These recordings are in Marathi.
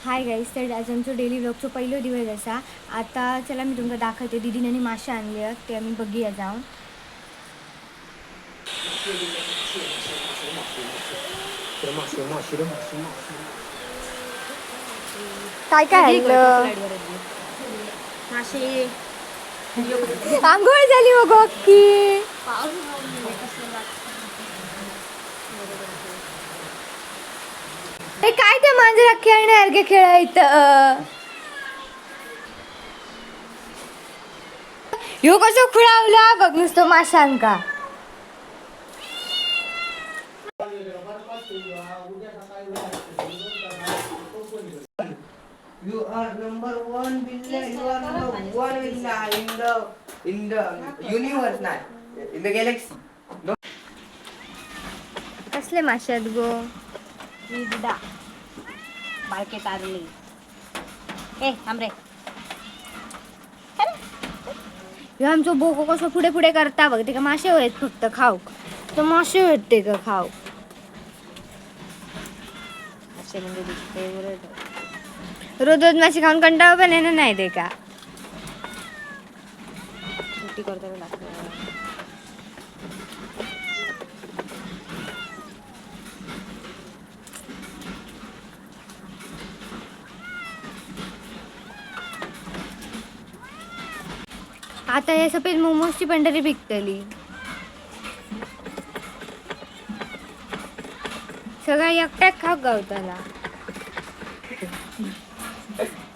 हाय गाईज, तर आज आमचो डेली व्लॉगचो पहिलो दिवस असा. आता चला मी तुमका दाखवते. दीदीने मासे आणले आहेत ते आम्ही बघूया जाऊन. काय काय आणलं? मासे आंघोळ झाली बघ की. हे काय ते मांजरा खेळण्यासारखे खेळायचं. ह्यो कसं खुळावला बघ नुसतं माशांका. You are number one villa. You are number one villa in the universe, not in the galaxy. No? कसले मासे आहेत गो? विदा बारके तारले ए थांबरे. ह्यो आमचो बोको कसं पुढे पुढे करता बघ. ते का मासे आहेत फक्त खाऊक. तर मासे आहेत ते का खाऊ. असे म्हणजे फेवरेट रोज रोज मासे खाऊन कंटाळा पण येणार नाही ते का. सुट्टी करता लागतं. आता हे सफेद मोमोजची पंढरी विकतली. सगळा एकट्याक खाऊ गावताला.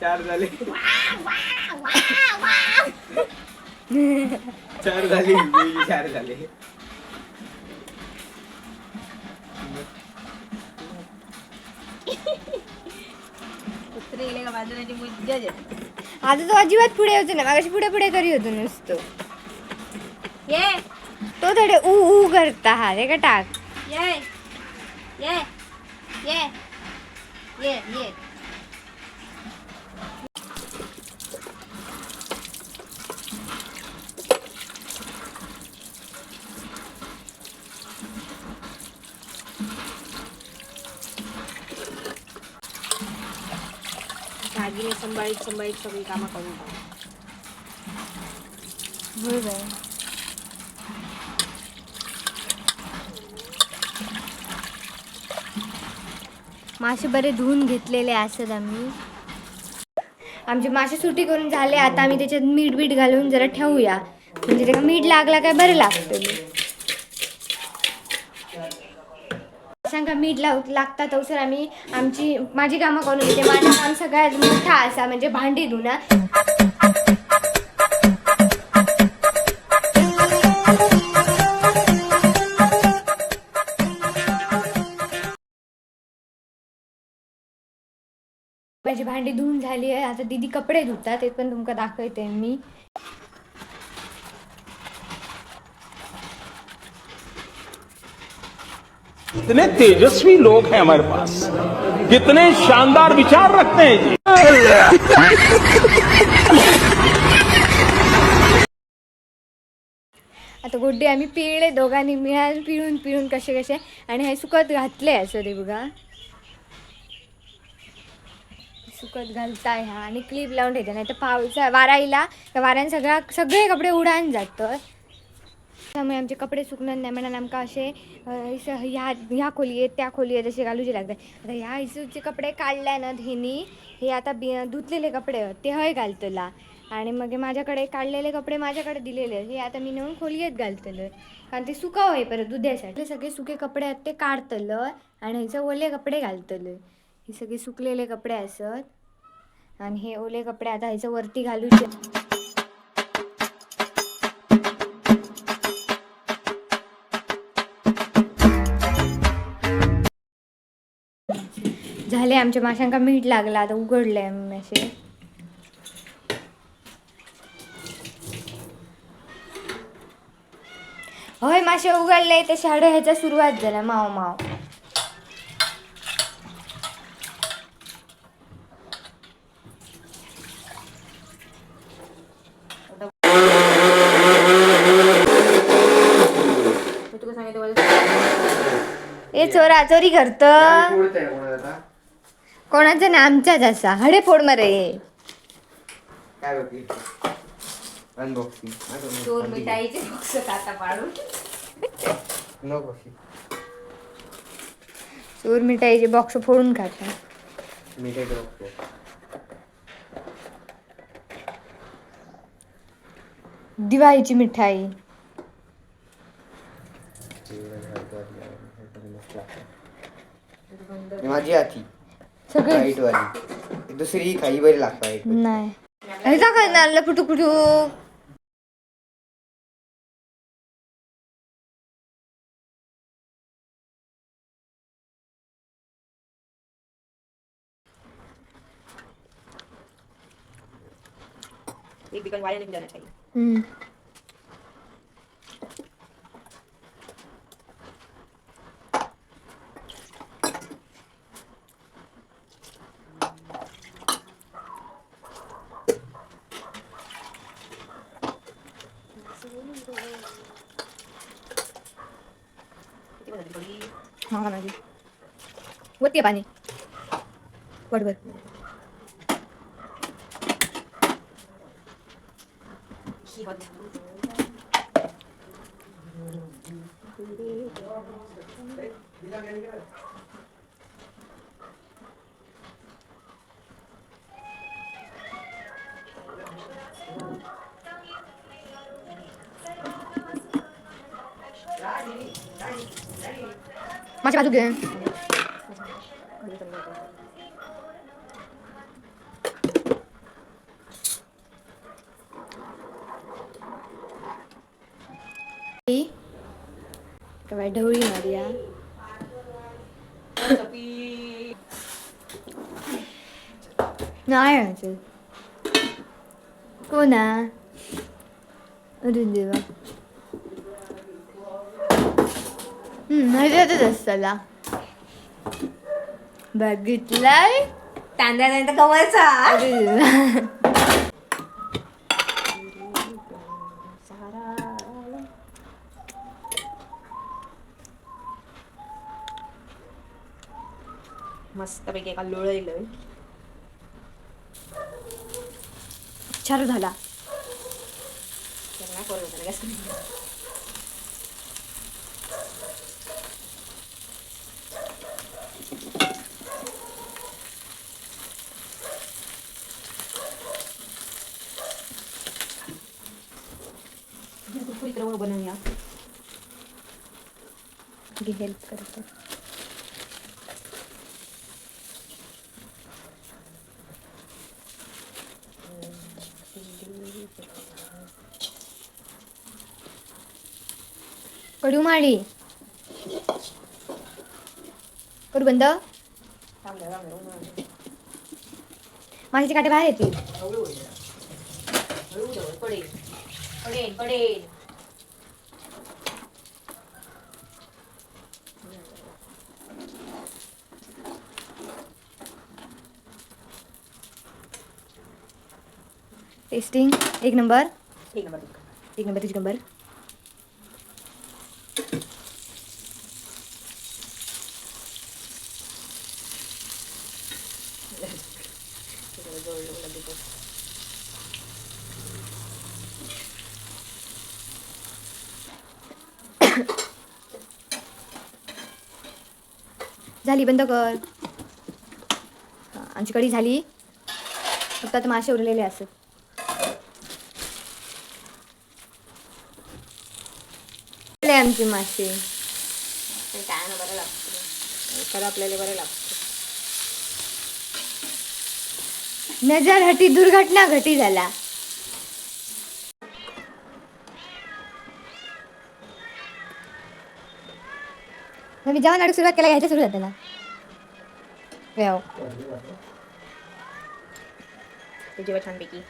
चार झाले. चार झाले. चार झाले. कुत्रे गेले का बाजूची मज्जा येते. आता तो अजिबात पुढे होतो ना. मागाशी पुढे पुढे करी होतो नुसतो. ये तो थोडे ऊ ऊ करता. हा रे का टाक. ये ये ये ये ये दागिने संभाळीत संभाळीत सगळी कामं करून बरोबर. मासे बरे धुवून घेतलेले असत आम्ही. आमचे मासे सुटी करून झाले. आता आम्ही त्याच्यात मीठ बीठ घालून जरा ठेवूया. म्हणजे त्याला मीठ लागला काय बरं लागतं. माशांका मीठ लागता तवसर आम्ही माझी कामं करून घेते. माझं काम सगळ्यात मोठा असा म्हणजे भांडी धुणं. माझी भांडी धुवून झाली आहे. आता दीदी कपडे धुतात. ते पण तुमका दाखवते मी. कितने तेजस्वी लोग हैं हमारे पास, कितने शानदार विचार रखते हैं जी. आता गोड्डे आम्ही पिळले दोघांनी मिळून पिळून पिळून कसे कसे. आणि हे सुकत घातले असं ते बघा. सुकत घालताय हा. आणि क्लिप लावून ठेवते. नाही तर पावसा वारा येईल त्या वाऱ्याने सगळे कपडे उडान जातात. त्यामुळे आमचे कपडे सुकणार नाही म्हणून आमका असे ह्या खोली आहेत त्या खोली आहेत असे घालूचे लागतात. आता ह्या हिसूचे कपडे काढल्या ना ह्यानी. हे आता धुतलेले कपडे ते हय घालतला. आणि मग माझ्याकडे काढलेले कपडे माझ्याकडे दिलेले हे आता मी नेऊन खोलीत घालतलं. कारण ते सुकाव आहे परत दुधासाठी. सगळे सुके कपडे आहेत ते काढतलं आणि ह्याचे ओले कपडे घालतलं. हे सगळे सुकलेले कपडे असत. आणि हे ओले कपडे आता ह्याच्या वरती घालूचे. झाले आमच्या माशांका मीठ लागला. आता उघडलंय मासे. होय मासे उघडले. ते शाडे ह्याचा सुरुवात झाला माव माव. ए चोरा चोरी करत. कोणाचा नाही आमचाच असा हडे फोड मरे. काय बघी अनबॉक्सिंग चोर मिठाईचे बॉक्स आता पाडून. नो कॉफी चोर मिठाईचे बॉक्स फोडून खाता. मिठाई बघतो. दिवाळीची मिठाई. माझी आती सगळे वाईट वाली दुसरी खाई बरी लागतात. नाही ह्याचा काय नाही फुटू फुटू. एक बिकन वाया नहीं जाना चाहिए. हा माझी वरती आहे पाणी बरोबर. माझी बाजू घे. काय ढवळी मारिया. नाही यायचं कोणा. अरे देवा मजाच असताला बघितलाय. तांदळानंतर गव्हाचा. अरे देवा. मस्त पैकी एका लोळलं. चार झाला. कुरकुरीत रवा बनवूया. घे हेल्प करतो. कडू माडी करू बंद. माझ्याचे काटे बाहेर येतील. पडेल पडेल पडेल. टेस्टिंग एक नंबर. एक नंबर. एक नंबर एक नंबर. झाली बंद कर. आमची कढी झाली. फक्त आता मासे उरलेले असत. आमची मासे काय ना बरं लागतं. खरं आपल्याला बरं लागतं. नजर हटी दुर्घटना घटी झाला. मी जेव्हा नाटक सुरुवात केला घ्यायच्या सुरुवात त्याला ते जेव्हा छानपैकी